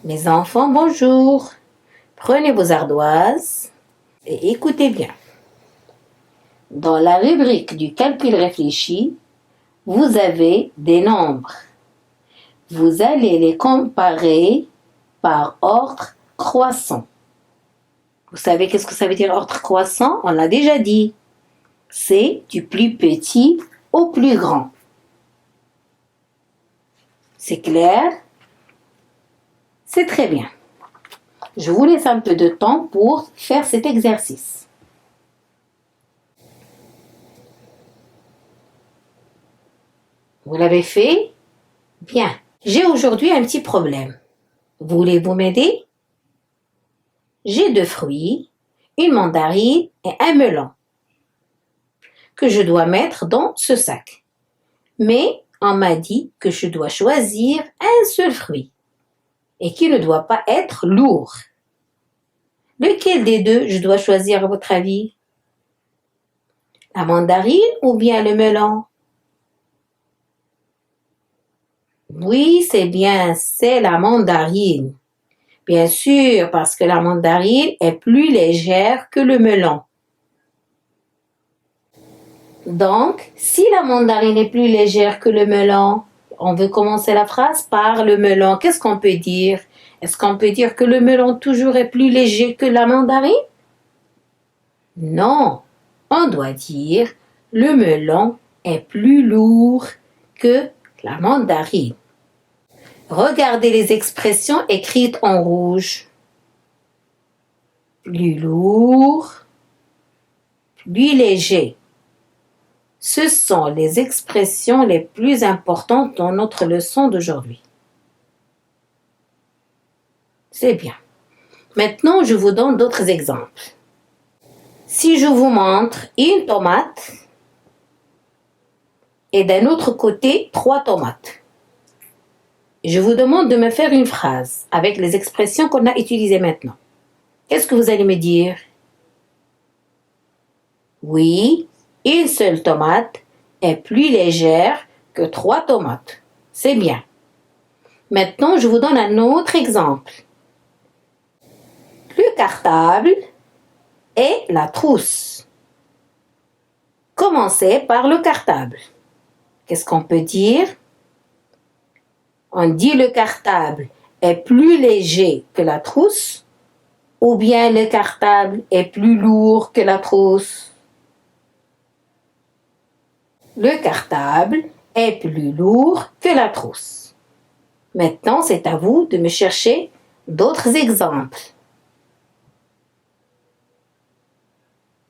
Mes enfants, bonjour. Prenez vos ardoises et écoutez bien. Dans la rubrique du calcul réfléchi, vous avez des nombres. Vous allez les comparer par ordre croissant. Vous savez qu'est-ce que ça veut dire ordre croissant? On l'a déjà dit. C'est du plus petit au plus grand. C'est clair? C'est très bien. Je vous laisse un peu de temps pour faire cet exercice. Vous l'avez fait? Bien. J'ai aujourd'hui un petit problème. Voulez-vous m'aider? J'ai 2 fruits, une mandarine et un melon que je dois mettre dans ce sac. Mais on m'a dit que je dois choisir un seul fruit et qui ne doit pas être lourd. Lequel des deux je dois choisir à votre avis? La mandarine ou bien le melon? Oui, c'est la mandarine. Bien sûr, parce que la mandarine est plus légère que le melon. Donc, si la mandarine est plus légère que le melon, on veut commencer la phrase par le melon. Qu'est-ce qu'on peut dire? Est-ce qu'on peut dire que le melon toujours est plus léger que la mandarine? Non, on doit dire le melon est plus lourd que la mandarine. Regardez les expressions écrites en rouge. Plus lourd, plus léger. Ce sont les expressions les plus importantes dans notre leçon d'aujourd'hui. C'est bien. Maintenant, je vous donne d'autres exemples. Si je vous montre une tomate et d'un autre côté 3 tomates, je vous demande de me faire une phrase avec les expressions qu'on a utilisées maintenant. Qu'est-ce que vous allez me dire? Oui, une seule tomate est plus légère que 3 tomates. C'est bien. Maintenant, je vous donne un autre exemple. Le cartable et la trousse. Commencez par le cartable. Qu'est-ce qu'on peut dire? On dit le cartable est plus léger que la trousse ou bien le cartable est plus lourd que la trousse? Le cartable est plus lourd que la trousse. Maintenant, c'est à vous de me chercher d'autres exemples.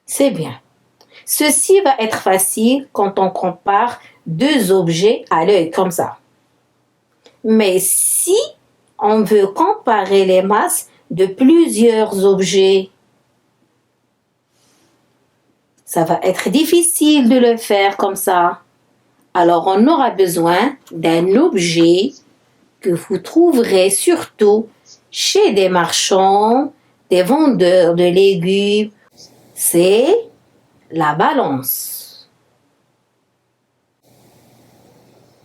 C'est bien. Ceci va être facile quand on compare 2 objets à l'œil comme ça. Mais si on veut comparer les masses de plusieurs objets, ça va être difficile de le faire comme ça. Alors, on aura besoin d'un objet que vous trouverez surtout chez des marchands, des vendeurs de légumes. C'est la balance.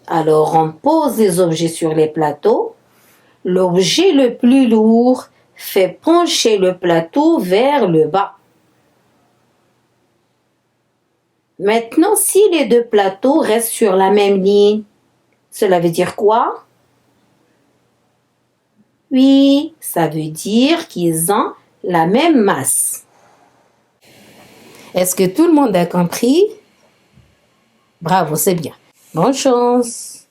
Alors, on pose les objets sur les plateaux. L'objet le plus lourd fait pencher le plateau vers le bas. Maintenant, si les 2 plateaux restent sur la même ligne, cela veut dire quoi? Oui, ça veut dire qu'ils ont la même masse. Est-ce que tout le monde a compris? Bravo, c'est bien. Bonne chance!